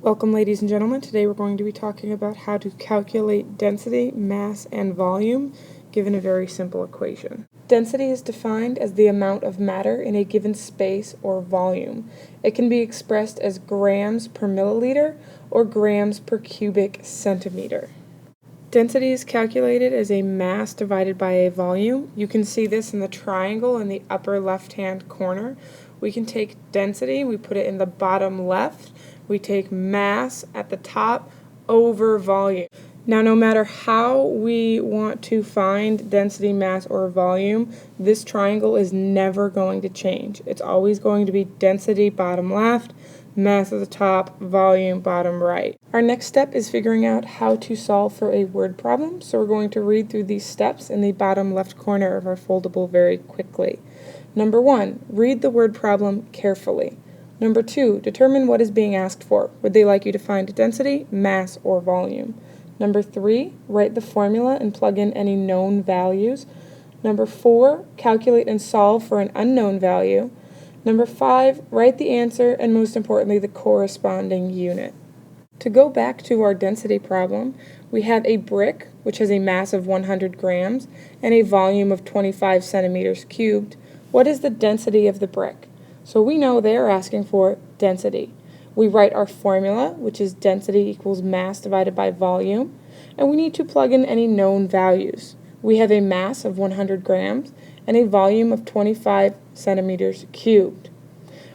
Welcome, ladies and gentlemen. Today we're going to be talking about how to calculate density, mass, and volume given a very simple equation. Density is defined as the amount of matter in a given space or volume. It can be expressed as grams per milliliter or grams per cubic centimeter. Density is calculated as a mass divided by a volume. You can see this in the triangle in the upper left-hand corner. We can take density, we put it in the bottom left. We take mass at the top over volume. Now, no matter how we want to find density, mass, or volume, this triangle is never going to change. It's always going to be density bottom left, mass at the top, volume bottom right. Our next step is figuring out how to solve for a word problem, so we're going to read through these steps in the bottom left corner of our foldable very quickly. Number 1, read the word problem carefully. Number 2, determine what is being asked for. Would they like you to find density, mass, or volume? Number 3, write the formula and plug in any known values. Number 4, calculate and solve for an unknown value. Number 5, write the answer and most importantly the corresponding unit. To go back to our density problem, we have a brick which has a mass of 100 grams and a volume of 25 centimeters cubed. What is the density of the brick? So we know they are asking for density. We write our formula, which is density equals mass divided by volume, and we need to plug in any known values. We have a mass of 100 grams and a volume of 25 centimeters cubed.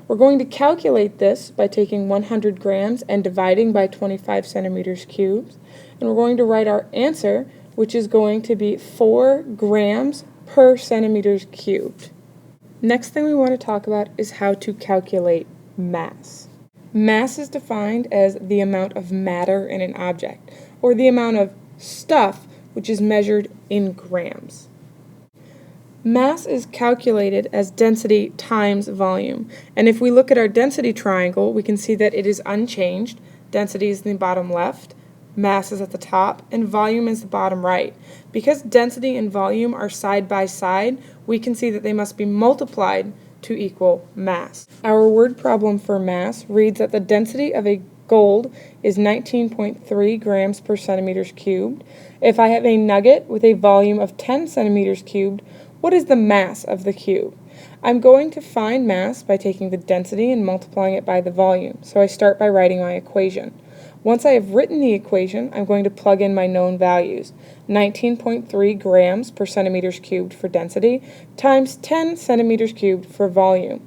We're going to calculate this by taking 100 grams and dividing by 25 centimeters cubed, and we're going to write our answer, which is going to be 4 grams per centimeters cubed. Next thing we want to talk about is how to calculate mass. Mass is defined as the amount of matter in an object, or the amount of stuff which is measured in grams. Mass is calculated as density times volume, and if we look at our density triangle, we can see that it is unchanged. Density is in the bottom left, mass is at the top, and volume is the bottom right. Because density and volume are side by side, we can see that they must be multiplied to equal mass. Our word problem for mass reads that the density of a gold is 19.3 grams per centimeters cubed. If I have a nugget with a volume of 10 centimeters cubed, what is the mass of the cube? I'm going to find mass by taking the density and multiplying it by the volume. So I start by writing my equation. Once I have written the equation, I'm going to plug in my known values. 19.3 grams per centimeters cubed for density times 10 centimeters cubed for volume.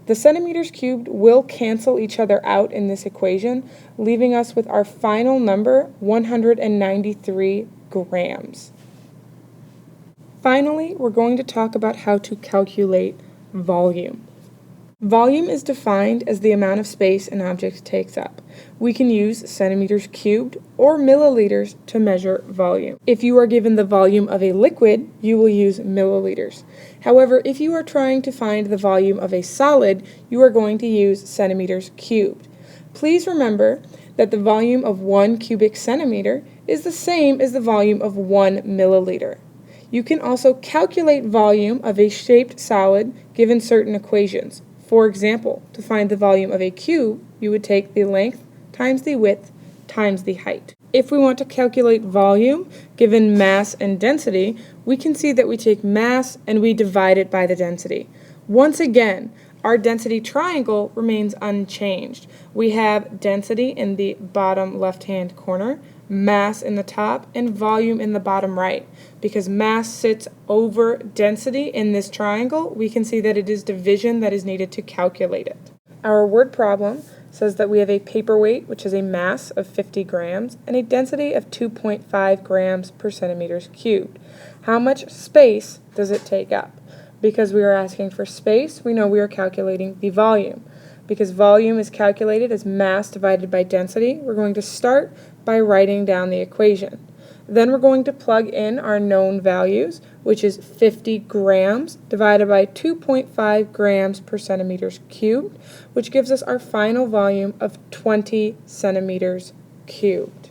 The centimeters cubed will cancel each other out in this equation, leaving us with our final number, 193 grams. Finally, we're going to talk about how to calculate volume. Volume is defined as the amount of space an object takes up. We can use centimeters cubed or milliliters to measure volume. If you are given the volume of a liquid, you will use milliliters. However, if you are trying to find the volume of a solid, you are going to use centimeters cubed. Please remember that the volume of 1 cubic centimeter is the same as the volume of 1 milliliter. You can also calculate volume of a shaped solid given certain equations. For example, to find the volume of a cube, you would take the length times the width times the height. If we want to calculate volume given mass and density, we can see that we take mass and we divide it by the density. Once again, our density triangle remains unchanged. We have density in the bottom left-hand corner, mass in the top, and volume in the bottom right. Because mass sits over density in this triangle, we can see that it is division that is needed to calculate it. Our word problem says that we have a paperweight which has a mass of 50 grams and a density of 2.5 grams per centimeters cubed. How much space does it take up? Because we are asking for space, we know we are calculating the volume. Because volume is calculated as mass divided by density, we're going to start by writing down the equation. Then we're going to plug in our known values, which is 50 grams divided by 2.5 grams per centimeters cubed, which gives us our final volume of 20 centimeters cubed.